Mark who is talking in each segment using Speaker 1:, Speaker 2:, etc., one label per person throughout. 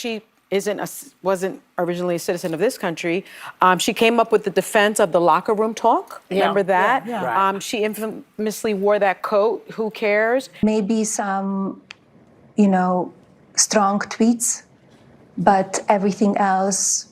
Speaker 1: She wasn't originally a citizen of this country. She came up with the defense of the locker room talk. Remember that?
Speaker 2: Yeah. Right.
Speaker 1: She infamously wore that coat. Who cares?
Speaker 3: Maybe some, strong tweets, but everything else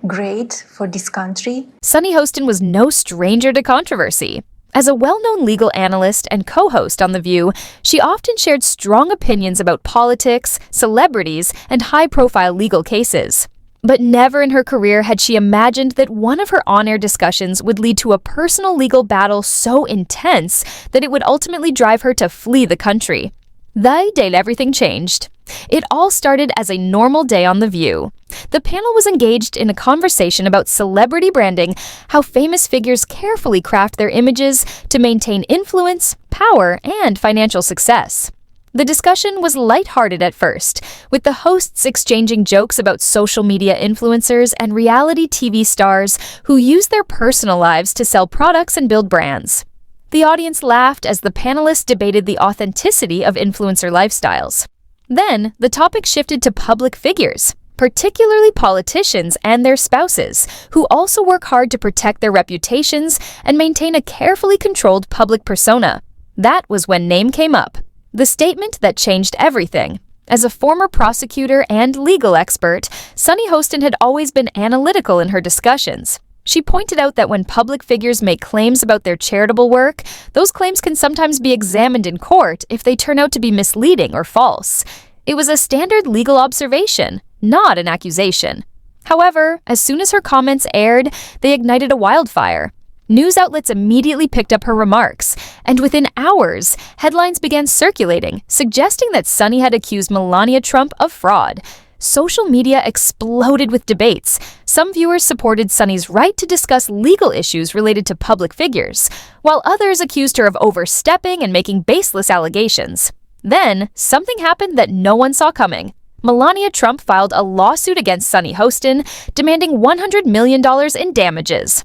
Speaker 3: great for this country.
Speaker 4: Sunny Hostin was no stranger to controversy. As a well-known legal analyst and co-host on The View, she often shared strong opinions about politics, celebrities, and high-profile legal cases. But never in her career had she imagined that one of her on-air discussions would lead to a personal legal battle so intense that it would ultimately drive her to flee the country. The day everything changed. It all started as a normal day on The View. The panel was engaged in a conversation about celebrity branding, how famous figures carefully craft their images to maintain influence, power, and financial success. The discussion was lighthearted at first, with the hosts exchanging jokes about social media influencers and reality TV stars who use their personal lives to sell products and build brands. The audience laughed as the panelists debated the authenticity of influencer lifestyles. Then, the topic shifted to public figures, particularly politicians and their spouses, who also work hard to protect their reputations and maintain a carefully controlled public persona. That was when name came up, the statement that changed everything. As a former prosecutor and legal expert, Sunny Hostin had always been analytical in her discussions. She pointed out that when public figures make claims about their charitable work, those claims can sometimes be examined in court if they turn out to be misleading or false. It was a standard legal observation, not an accusation. However, as soon as her comments aired, they ignited a wildfire. News outlets immediately picked up her remarks, and within hours, headlines began circulating, suggesting that Sunny had accused Melania Trump of fraud. Social media exploded with debates. Some viewers supported Sunny's right to discuss legal issues related to public figures, while others accused her of overstepping and making baseless allegations. Then, something happened that no one saw coming. Melania Trump filed a lawsuit against Sunny Hostin, demanding $100 million in damages.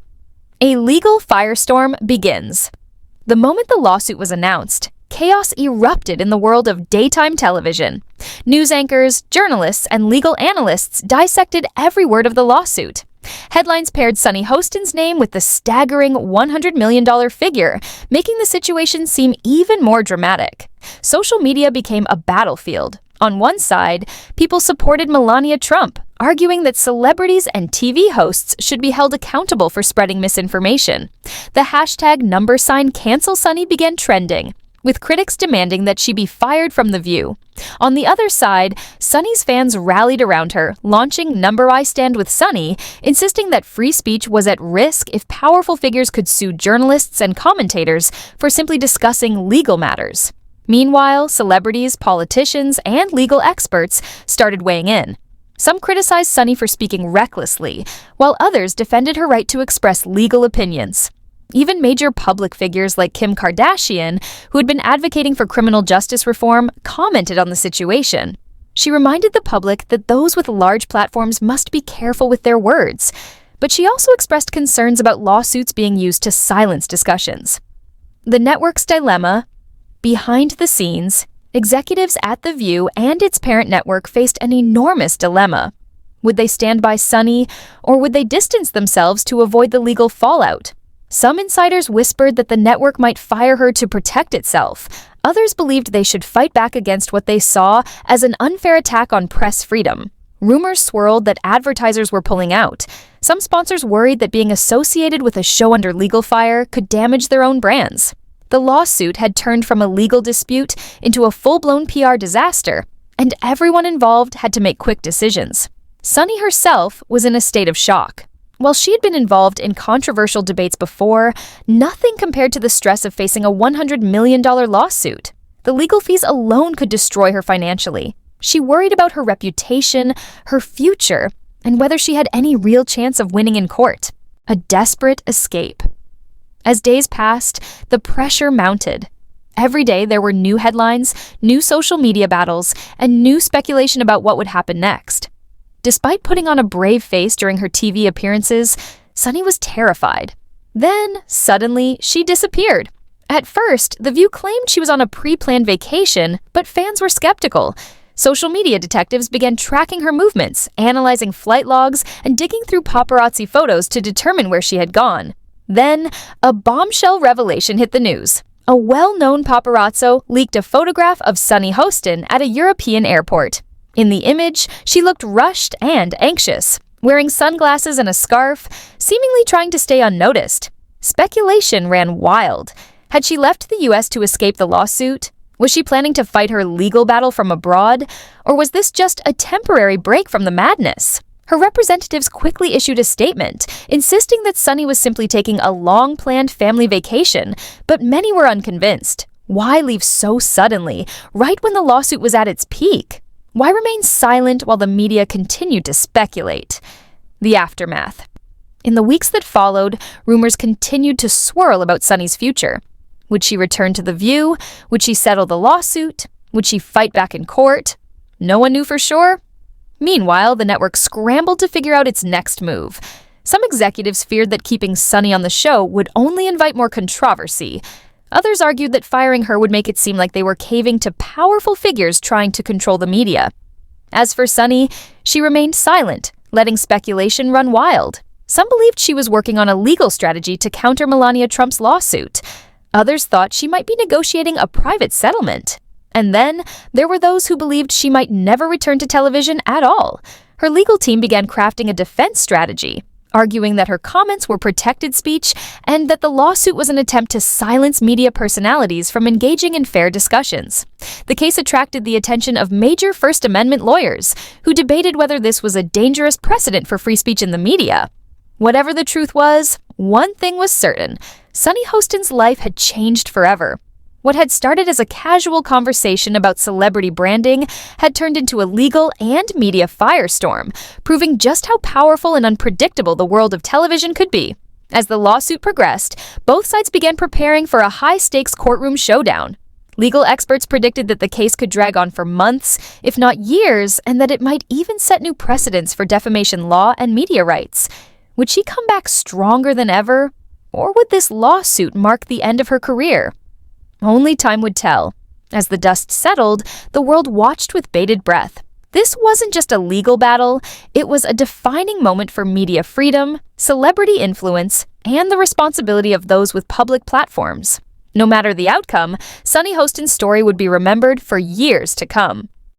Speaker 4: A legal firestorm begins. The moment the lawsuit was announced, chaos erupted in the world of daytime television. News anchors, journalists, and legal analysts dissected every word of the lawsuit. Headlines paired Sunny Hostin's name with the staggering $100 million figure, making the situation seem even more dramatic. Social media became a battlefield. On one side, people supported Melania Trump, arguing that celebrities and TV hosts should be held accountable for spreading misinformation. The hashtag #CancelSunny began trending, with critics demanding that she be fired from The View. On the other side, Sunny's fans rallied around her, launching I Stand with Sunny, insisting that free speech was at risk if powerful figures could sue journalists and commentators for simply discussing legal matters. Meanwhile, celebrities, politicians, and legal experts started weighing in. Some criticized Sunny for speaking recklessly, while others defended her right to express legal opinions. Even major public figures like Kim Kardashian, who had been advocating for criminal justice reform, commented on the situation. She reminded the public that those with large platforms must be careful with their words, but she also expressed concerns about lawsuits being used to silence discussions. The network's dilemma. Behind the scenes, executives at The View and its parent network faced an enormous dilemma. Would they stand by Sunny, or would they distance themselves to avoid the legal fallout? Some insiders whispered that the network might fire her to protect itself. Others believed they should fight back against what they saw as an unfair attack on press freedom. Rumors swirled that advertisers were pulling out. Some sponsors worried that being associated with a show under legal fire could damage their own brands. The lawsuit had turned from a legal dispute into a full-blown PR disaster, and everyone involved had to make quick decisions. Sunny herself was in a state of shock. While she had been involved in controversial debates before, nothing compared to the stress of facing a $100 million lawsuit. The legal fees alone could destroy her financially. She worried about her reputation, her future, and whether she had any real chance of winning in court. A desperate escape. As days passed, the pressure mounted. Every day there were new headlines, new social media battles, and new speculation about what would happen next. Despite putting on a brave face during her TV appearances, Sunny was terrified. Then, suddenly, she disappeared. At first, The View claimed she was on a pre-planned vacation, but fans were skeptical. Social media detectives began tracking her movements, analyzing flight logs, and digging through paparazzi photos to determine where she had gone. Then, a bombshell revelation hit the news. A well-known paparazzo leaked a photograph of Sunny Hostin at a European airport. In the image, she looked rushed and anxious, wearing sunglasses and a scarf, seemingly trying to stay unnoticed. Speculation ran wild. Had she left the US to escape the lawsuit? Was she planning to fight her legal battle from abroad? Or was this just a temporary break from the madness? Her representatives quickly issued a statement, insisting that Sunny was simply taking a long-planned family vacation, but many were unconvinced. Why leave so suddenly, right when the lawsuit was at its peak? Why remain silent while the media continued to speculate? The aftermath. In the weeks that followed, rumors continued to swirl about Sunny's future. Would she return to The View? Would she settle the lawsuit? Would she fight back in court? No one knew for sure. Meanwhile, the network scrambled to figure out its next move. Some executives feared that keeping Sunny on the show would only invite more controversy. Others argued that firing her would make it seem like they were caving to powerful figures trying to control the media. As for Sunny, she remained silent, letting speculation run wild. Some believed she was working on a legal strategy to counter Melania Trump's lawsuit. Others thought she might be negotiating a private settlement. And then, there were those who believed she might never return to television at all. Her legal team began crafting a defense strategy, arguing that her comments were protected speech and that the lawsuit was an attempt to silence media personalities from engaging in fair discussions. The case attracted the attention of major First Amendment lawyers, who debated whether this was a dangerous precedent for free speech in the media. Whatever the truth was, one thing was certain: Sunny Hostin's life had changed forever. What had started as a casual conversation about celebrity branding had turned into a legal and media firestorm, proving just how powerful and unpredictable the world of television could be. As the lawsuit progressed, both sides began preparing for a high-stakes courtroom showdown. Legal experts predicted that the case could drag on for months, if not years, and that it might even set new precedents for defamation law and media rights. Would she come back stronger than ever? Or would this lawsuit mark the end of her career? Only time would tell. As the dust settled, the world watched with bated breath. This wasn't just a legal battle, it was a defining moment for media freedom, celebrity influence, and the responsibility of those with public platforms. No matter the outcome, Sunny Hostin's story would be remembered for years to come.